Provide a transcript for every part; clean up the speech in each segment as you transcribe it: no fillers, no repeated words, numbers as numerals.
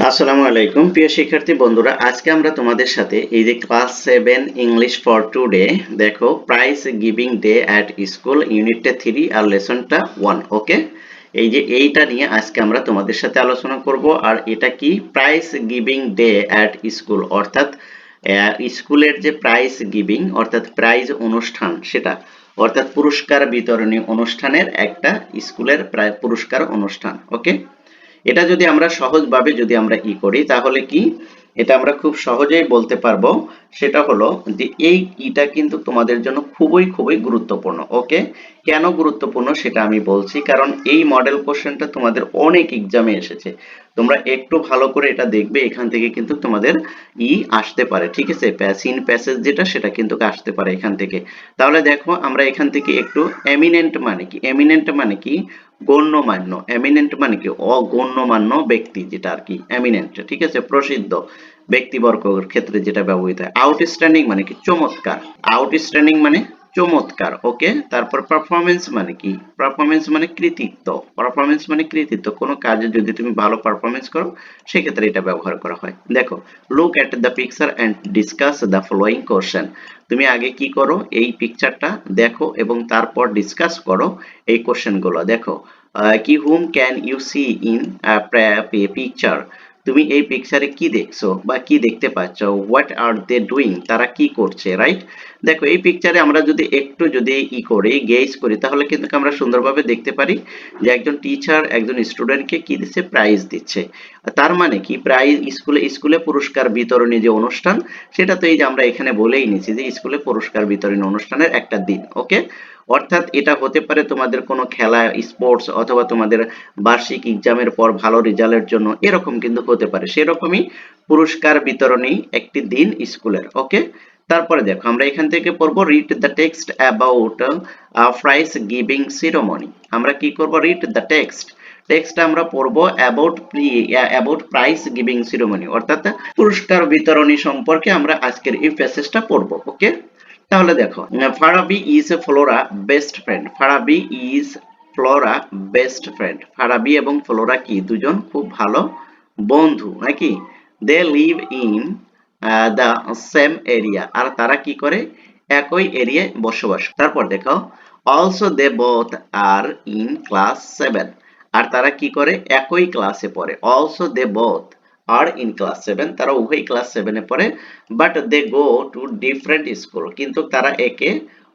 আসসালামু আলাইকুম প্রিয় শিক্ষার্থী বন্ধুরা, আজকে আমরা তোমাদের সাথে এই যে ক্লাস 7 ইংলিশ ফর টুডে দেখো prize giving day at school ইউনিটটা 3 আর লেসনটা 1। ওকে, এই যে এইটা নিয়ে আজকে আমরা তোমাদের সাথে আলোচনা করব। আর এটা কি prize giving day at school, অর্থাৎ স্কুলের যে প্রাইজ গিভিং অর্থাৎ প্রাইজ অনুষ্ঠান, সেটা অর্থাৎ পুরস্কার বিতরণী অনুষ্ঠানের একটা স্কুলের প্রায় পুরস্কার অনুষ্ঠান। ওকে, এটা যদি আমরা সহজভাবে যদি আমরা করি তাহলে কি এটা আমরা খুব সহজেই বলতে পারবো। সেটা হলো যে এই ইটা কিন্তু তোমাদের জন্য খুবই খুবই গুরুত্বপূর্ণ। ওকে, কেন গুরুত্বপূর্ণ সেটা আমি বলছি, কারণ এই মডেল কোশ্চেনটা তোমাদের অনেক এক্সামে এসেছে। তোমরা একটু ভালো করে এটা দেখবে, এখান থেকে কিন্তু তোমাদের আসতে পারে। ঠিক আছে, প্যাসিন প্যাসেজ যেটা সেটা কিন্তু আসতে পারে এখান থেকে। তাহলে দেখো আমরা এখান থেকে একটু এমিনেন্ট মানে কি, এমিনেন্ট মানে কি গণ্যমান্য, এমিনেন্ট মানে কি অগণ্যমান্য ব্যক্তি, যেটা আর কি এমিনেন্ট। ঠিক আছে, প্রসিদ্ধ ব্যক্তিবর্গের ক্ষেত্রে যেটা ব্যবহৃত হয়। আউটস্ট্যান্ডিং মানে কি চমৎকার, আউটস্ট্যান্ডিং মানে চমৎকার। ওকে, তারপর পারফরমেন্স মানে কি, পারফরমেন্স মানে কৃতিত্ব, পারফরমেন্স মানে কৃতিত্ব, কোনো কাজে যদি তুমি ভালো পারফরমেন্স করো সেক্ষেত্রে এটা ব্যবহার করা হয়। দেখো, look at the picture and discuss the following question. তুমি আগে কি করো, এই পিকচারটা দেখো এবং তারপর ডিসকাস করো এই কোশ্চেনগুলো। দেখো কি hmm can you see in picture, তুমি এই পিকচারে কি দেখছো বা কি দেখতে পাচ্ছ। হোয়াট আর দে ডুইং, তারা কি করছে, রাইট। দেখো এই পিকচারে আমরা যদি একটু যদি করি গেজ করি তাহলে কিন্তু আমরা সুন্দরভাবে দেখতে পারি যে একজন টিচার একজন স্টুডেন্টকে কি দিচ্ছে, প্রাইজ দিচ্ছে। তার মানে কি প্রাইজ স্কুলে স্কুলে পুরস্কার বিতরণী যে অনুষ্ঠান, সেটা তো এই যে আমরা এখানে বলেই নিছি যে স্কুলে পুরস্কার বিতরণী অনুষ্ঠানের একটা দিন। ওকে, অর্থাৎ এটা হতে পারে তোমাদের কোনো খেলা স্পোর্টস অথবা তোমাদের বার্ষিক এক্সামের পর ভালো রেজাল্টের জন্য, এরকম কিন্তু হতে পারে। সেরকমই পুরস্কার বিতরণী একটি দিন স্কুলের। ওকে, তারপরে দেখো আমরা এখান থেকে পড়বো read the text about prize giving ceremony. আমরা কি করব, রিড দ্য টেক্সট, টেক্সট আমরা পড়বো অ্যাবাউট প্রাইজ গিভিং সিরিমনি, অর্থাৎ পুরস্কার বিতরণী সম্পর্কে আমরা আজকের এই প্যাসেজটা পড়বো। ওকে, তাহলে দেখো, Farabi is Flora best friend, Farabi is Flora best friend, Farabi এবং ফ্লোরা কি দুজন খুব ভালো বন্ধু নাকি। They live in the same area, আর তারা কি করে, একই এরিয়ায় বসবাস। তারপর দেখো, also they both are in class 7, আর তারা কি করে, একই ক্লাসে পড়ে। Also they both are in class 7, তারা উভয় ক্লাস 7 এ পড়ে। But they go to different school, কিন্তু তারা একে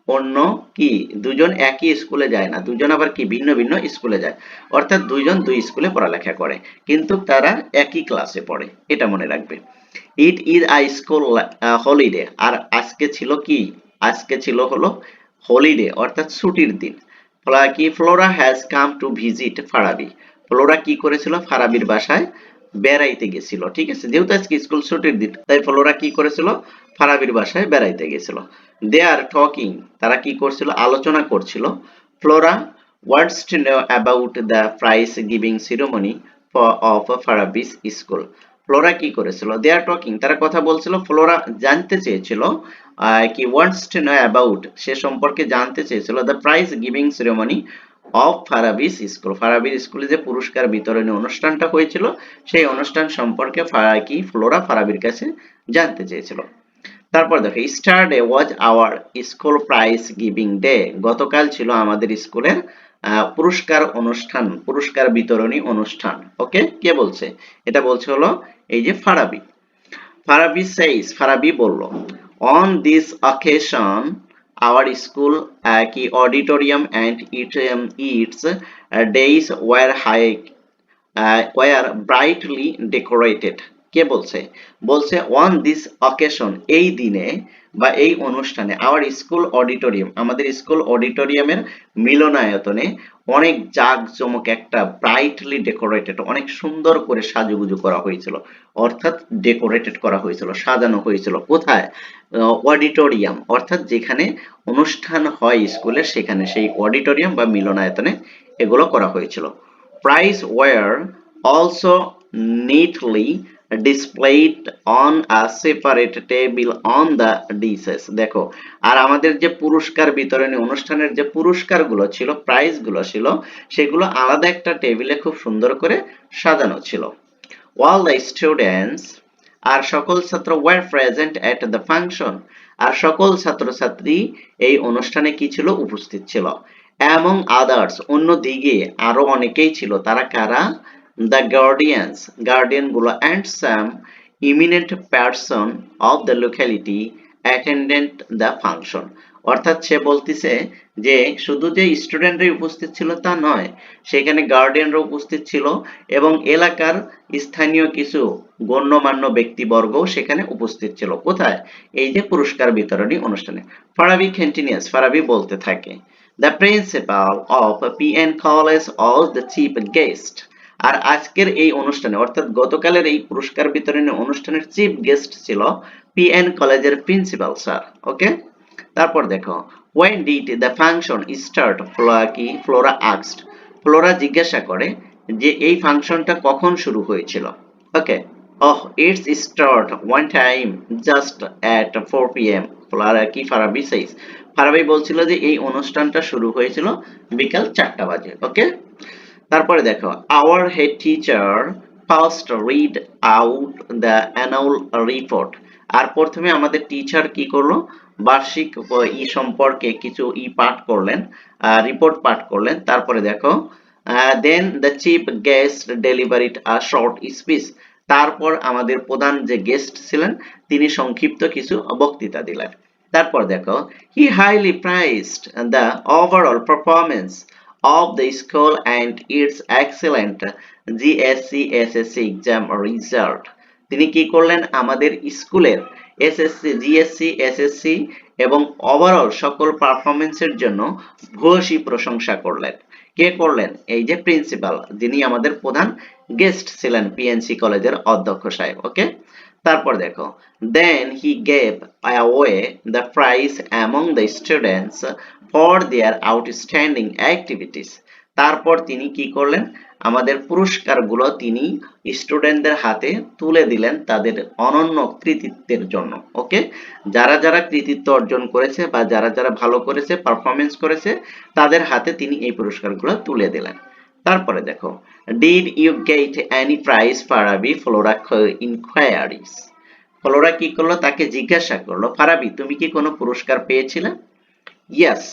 অন্য কি দুজন একই স্কুলে যায় না, দুজন আবার কি ভিন্ন ভিন্ন স্কুলে যায়। অর্থাৎ দুইজন দুই স্কুলে পড়ালেখা করে কিন্তু তারা একই ক্লাসে পড়ে, এটা মনে রাখবে। It is I school holiday, আর আজকে ছিল কি, আজকে ছিল হলো হলিডে অর্থাৎ ছুটির দিন। কি Flora has come to visit Farabi, Flora কি করেছিল, ফারাবির বাসায় বেড়াইতে গেছিল। ঠিক আছে, যেহেতু আজকে স্কুল ছুটির দিন তাই ফ্লোরা কি করেছিল, ফারাবির বাসায় বেড়াইতে গেছিল। দে আর টকিং, তারা কি করছিল, আলোচনা করছিল। Flora wants to know about the prize giving ceremony of Farabi's school. Flora কি করেছিল, দে আর টকিং, তারা কথা বলছিল। ফ্লোরা জানতে চেয়েছিল কি ওয়ান্টস টু নো অ্যাবাউট, সে সম্পর্কে জানতে চেয়েছিল the prize giving ceremony of Farabi's school, ফারাবির স্কুলে যে পুরস্কার বিতরণী অনুষ্ঠানটা হয়েছিল সেই অনুষ্ঠান সম্পর্কে ফ্লোরা ফারাবির কাছে জানতে চেয়েছিল। তারপর দেখো, স্টারডে was our school prize giving day, গতকাল ছিল আমাদের স্কুলের পুরস্কার অনুষ্ঠান, পুরস্কার বিতরণী অনুষ্ঠান। ওকে, কে বলছে, এটা বলছে হলো এই যে ফারাবি। ফারাবি says, ফারাবি বলল, on this occasion our school কি auditorium and its days were brightly decorated। কে বলছে, বলছে on this occasion, এই দিনে বা এই অনুষ্ঠানে our school auditorium, আমাদের স্কুল অডিটোরিয়ামের মিলনায়তনে অনেক জাঁকজমক একটা ব্রাইটলি ডেকোরেটেড, অনেক সুন্দর করে সাজুগুজু করা হয়েছিল, অর্থাৎ ডেকোরেটেড করা হয়েছিল, সাজানো হয়েছিল। কোথায়, অডিটোরিয়াম অর্থাৎ যেখানে অনুষ্ঠান হয় স্কুলে, সেখানে সেই অডিটোরিয়াম বা মিলনায়তনে এগুলো করা হয়েছিল। Prize were also neatly displayed on a separate table on the dishes। দেখো, আর আমাদের যে পুরস্কার বিতরণী অনুষ্ঠানের যে পুরস্কারগুলো ছিল, প্রাইজগুলো ছিল, সেগুলো আলাদা একটা টেবিলে খুব সুন্দর করে সাজানো ছিল। all the students, আর সকল ছাত্র were present at the function, আর সকল ছাত্রছাত্রী এই অনুষ্ঠানে কি ছিল, উপস্থিত ছিল। among others, অন্যদিকে আরো অনেকেই ছিল, তারা কারা, the guardians, গার্ডিয়ান গুলো, and some eminent person of the locality attended the function। অর্থাৎ সে বলতেছে যে শুধু যে স্টুডেন্টরাই উপস্থিত ছিল তা নয়, সেখানে গার্ডিয়ানরা উপস্থিত ছিল এবং এলাকার স্থানীয় কিছু গণ্যমান্য ব্যক্তিবর্গ সেখানে উপস্থিত ছিল। কোথায়, এই যে পুরস্কার বিতরণী অনুষ্ঠানে। ফারাবি কন্টিনিউয়াস, ফারাবি বলতে থাকে, the principal of PN college was the chief guest. আর আজকের এই অনুষ্ঠানে অর্থাৎ গতকালের এই পুরস্কার বিতরণী অনুষ্ঠানের চিফ গেস্ট ছিল পিএন কলেজের প্রিন্সিপাল স্যার। ওকে, তারপর দেখো, when did the function start, Flora asked, Flora জিজ্ঞাসা করে যে এই ফাংশনটা কখন শুরু হয়েছিল। ওকে, it's start one time just at 4 p.m. Farabi says, Farabi বলছিল যে এই অনুষ্ঠানটা শুরু হয়েছিল বিকাল 4টা বাজে। ওকে, তারপরে দেখো, our head teacher first read out the annual report, আর প্রথমে আমাদের টিচার কি করলো, বার্ষিক সম্পর্কে কিছু পাঠ করলেন, রিপোর্ট পাঠ করলেন। তারপরে দেখো, then the chief guest delivered a short speech, তারপর আমাদের প্রধান যে গেস্ট ছিলেন তিনি সংক্ষিপ্ত কিছু বক্তৃতা দিলেন। তারপর দেখো, he highly praised the overall performance of the school and its excellent GSC SSC exam result, তিনি কি করলেন, আমাদের স্কুলের এসএসসি জিএসসি এসএসসি এবং ওভারঅল সকল পারফরমেন্সের জন্য ভূয়সী প্রশংসা করলেন। কে করলেন, এই যে প্রিন্সিপাল, যিনি আমাদের প্রধান গেস্ট ছিলেন পিএনসি কলেজের অধ্যক্ষ সাহেব। ওকে, তারপর দেখো, then he gave away the prize among the students for their outstanding activities, তারপর তিনি কি করলেন, আমাদের পুরস্কারগুলো তিনি স্টুডেন্টদের হাতে তুলে দিলেন তাদের অনন্য কৃতিত্বের জন্য। ওকে, যারা যারা কৃতিত্ব অর্জন করেছে বা যারা যারা ভালো করেছে, পারফরমেন্স করেছে, তাদের হাতে তিনি এই পুরস্কারগুলো তুলে দিলেন। তারপরে দেখো, did you get any prize, Farabi Flora inquiries, Flora কি করলো, তাকে জিজ্ঞাসা করলো, ফারাবি তুমি কি কোনো পুরস্কার পেয়েছিলে? ইয়েস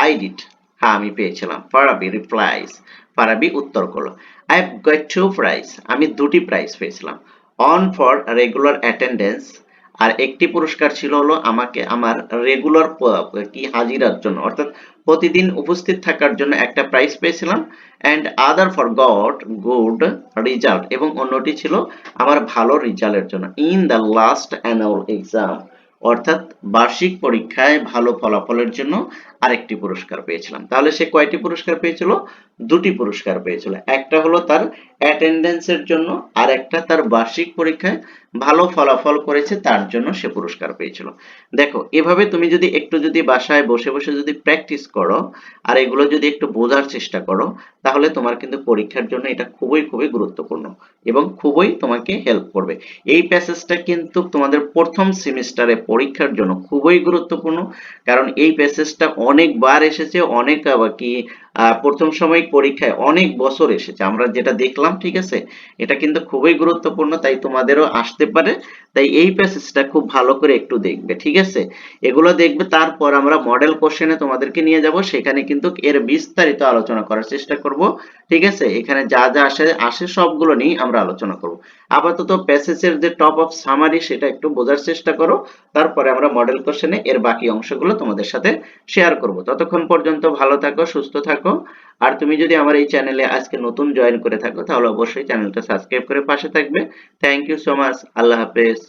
আই ডিড, হ্যাঁ আমি পেয়েছিলাম। ফারাবি রিপ্লাইজ, ফারাবি উত্তর করলো, আই হ্যাভ গট 2 প্রাইজ, আমি 2টি প্রাইজ পেয়েছিলাম। অন ফর রেগুলার অ্যাটেন্ডেন্স, আর একটি পুরস্কার ছিল হলো আমাকে আমার রেগুলার হাজিরার জন্য, অর্থাৎ প্রতিদিন উপস্থিত থাকার জন্য একটা প্রাইজ পেয়েছিলাম। And other for good result, এবং অন্যটি ছিল আমার ভালো রেজাল্টের জন্য। In the last annual exam, অর্থাৎ বার্ষিক পরীক্ষায় ভালো ফলাফলের জন্য আরেকটি পুরস্কার পেয়েছিলাম। তাহলে সে কয়টি পুরস্কার পেয়েছিল? 2টি পুরস্কার পেয়েছিল। একটা হলো তার অ্যাটেন্ডেন্সের জন্য, আর একটা তার বার্ষিক পরীক্ষায় ভালো ফলাফল করেছে তার জন্য সে পুরস্কার পেয়েছিল। দেখো, এভাবে তুমি যদি একটু বাসায় বসে বসে যদি প্র্যাকটিস করো আর এগুলো যদি একটু বোঝার চেষ্টা করো, তাহলে তোমার কিন্তু পরীক্ষার জন্য এটা খুবই খুবই গুরুত্বপূর্ণ এবং খুবই তোমাকে হেল্প করবে। এই প্যাসেজটা কিন্তু তোমাদের প্রথম সেমিস্টারে পরীক্ষার জন্য খুবই গুরুত্বপূর্ণ, কারণ এই প্যাসেজটা অনেকবার এসেছে, অনেক প্রথম সাময়িক পরীক্ষায় অনেক বছর এসেছে, আমরা যেটা দেখলাম। ঠিক আছে, এটা কিন্তু খুবই গুরুত্বপূর্ণ, তাই তোমাদেরও আসতে পারে। তাই এই প্যাসেজটা খুব ভালো করে একটু দেখবে। ঠিক আছে, এগুলো দেখবে, তারপর আমরা মডেল কোশ্চেনে তোমাদেরকে নিয়ে যাব, সেখানে কিন্তু এর বিস্তারিত আলোচনা করার চেষ্টা করব। ঠিক আছে, এখানে যা যা আসে সবগুলো নিয়ে আমরা আলোচনা করব। আপাতত প্যাসেজের যে টপ অফ সামারি সেটা একটু বোঝার চেষ্টা করো, তারপরে আমরা মডেল কোশ্চেনে এর বাকি অংশগুলো তোমাদের সাথে শেয়ার করব। ততক্ষণ পর্যন্ত ভালো থাকো, সুস্থ থাকো। আর তুমি যদি আমার এই চ্যানেলে আজকে নতুন জয়েন করে থাকো, তাহলে অবশ্যই চ্যানেলটা সাবস্ক্রাইব করে পাশে থাকবে। থ্যাংক ইউ সো মাচ, আল্লাহ হাফেজ।